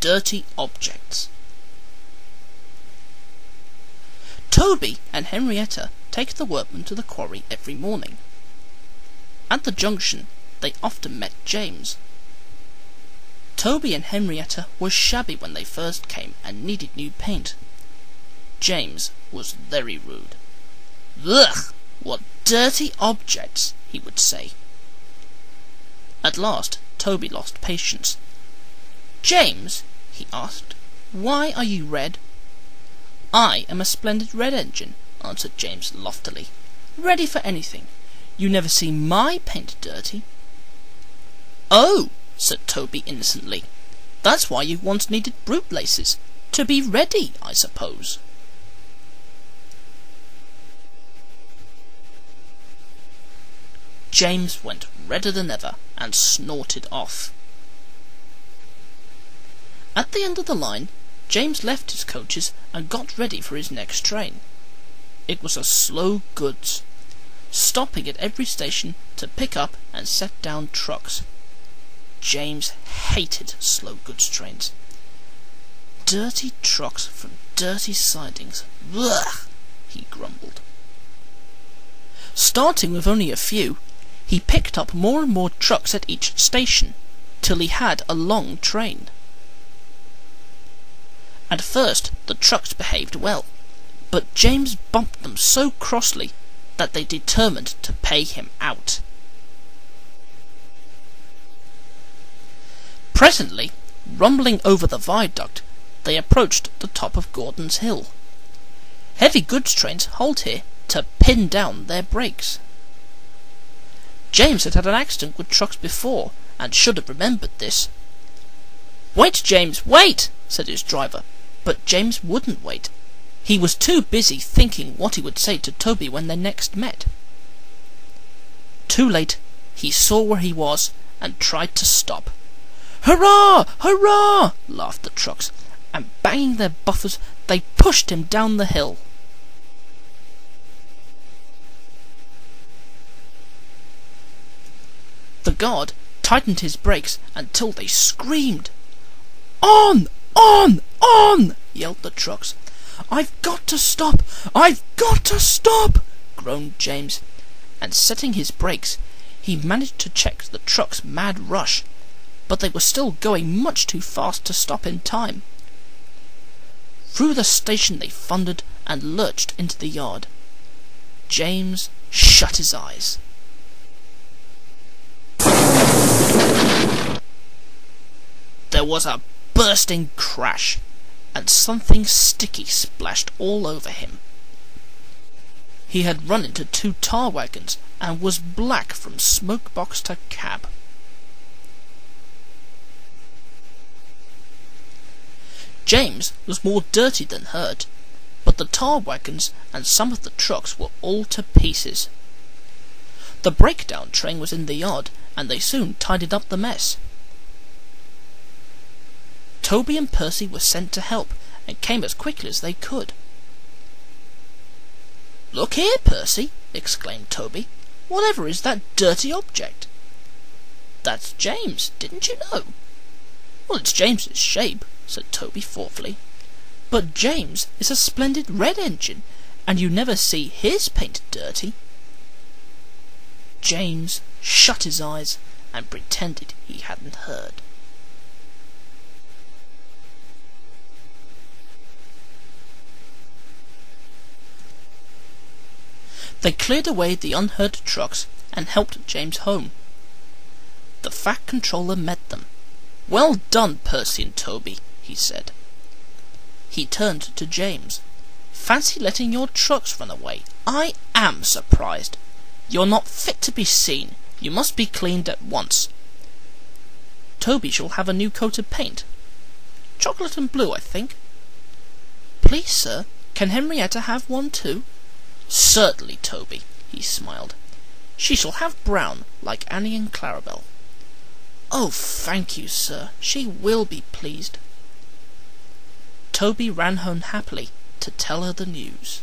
dirty objects. Toby and Henrietta take the workmen to the quarry every morning. At the junction they often met James. Toby and Henrietta were shabby when they first came and needed new paint. James was very rude. "Ugh, what dirty objects," he would say. At last Toby lost patience. "James," he asked, "why are you red?" "I am a splendid red engine," answered James loftily, "ready for anything. You never see my paint dirty." "Oh," said Toby innocently, "that's why you once needed boot laces, to be ready, I suppose." James went redder than ever and snorted off. At the end of the line, James left his coaches and got ready for his next train. It was a slow goods, stopping at every station to pick up and set down trucks. James hated slow goods trains. "Dirty trucks from dirty sidings. Ugh," he grumbled. Starting with only a few, he picked up more and more trucks at each station, till he had a long train. At first the trucks behaved well, but James bumped them so crossly that they determined to pay him out. Presently, rumbling over the viaduct, they approached the top of Gordon's Hill. Heavy goods trains halt here to pin down their brakes. James had had an accident with trucks before, and should have remembered this. "Wait, James, wait!" said his driver, but James wouldn't wait. He was too busy thinking what he would say to Toby when they next met. Too late, he saw where he was and tried to stop. "Hurrah! Hurrah!" laughed the trucks, and banging their buffers, they pushed him down the hill. The guard tightened his brakes until they screamed. "On! On! On!" yelled the trucks. "I've got to stop! I've got to stop!" groaned James, and setting his brakes, he managed to check the truck's mad rush, but they were still going much too fast to stop in time. Through the station they thundered and lurched into the yard. James shut his eyes. There was a bursting crash, and something sticky splashed all over him. He had run into 2 tar wagons and was black from smoke box to cab. James was more dirty than hurt, but the tar wagons and some of the trucks were all to pieces. The breakdown train was in the yard, and they soon tidied up the mess. Toby and Percy were sent to help, and came as quickly as they could. "Look here, Percy!" exclaimed Toby. "Whatever is that dirty object?" "That's James, didn't you know?" "Well, it's James's shape," said Toby thoughtfully. "But James is a splendid red engine, and you never see his paint dirty." James shut his eyes and pretended he hadn't heard. They cleared away the unhurt trucks and helped James home. The fat controller met them. "Well done, Percy and Toby," he said. He turned to James. "Fancy letting your trucks run away. I am surprised. You're not fit to be seen. You must be cleaned at once. Toby shall have a new coat of paint. Chocolate and blue, I think." "Please, sir, can Henrietta have one too?" "Certainly, Toby," he smiled. "She shall have brown, like Annie and Clarabel." "Oh, thank you, sir. She will be pleased." Toby ran home happily to tell her the news.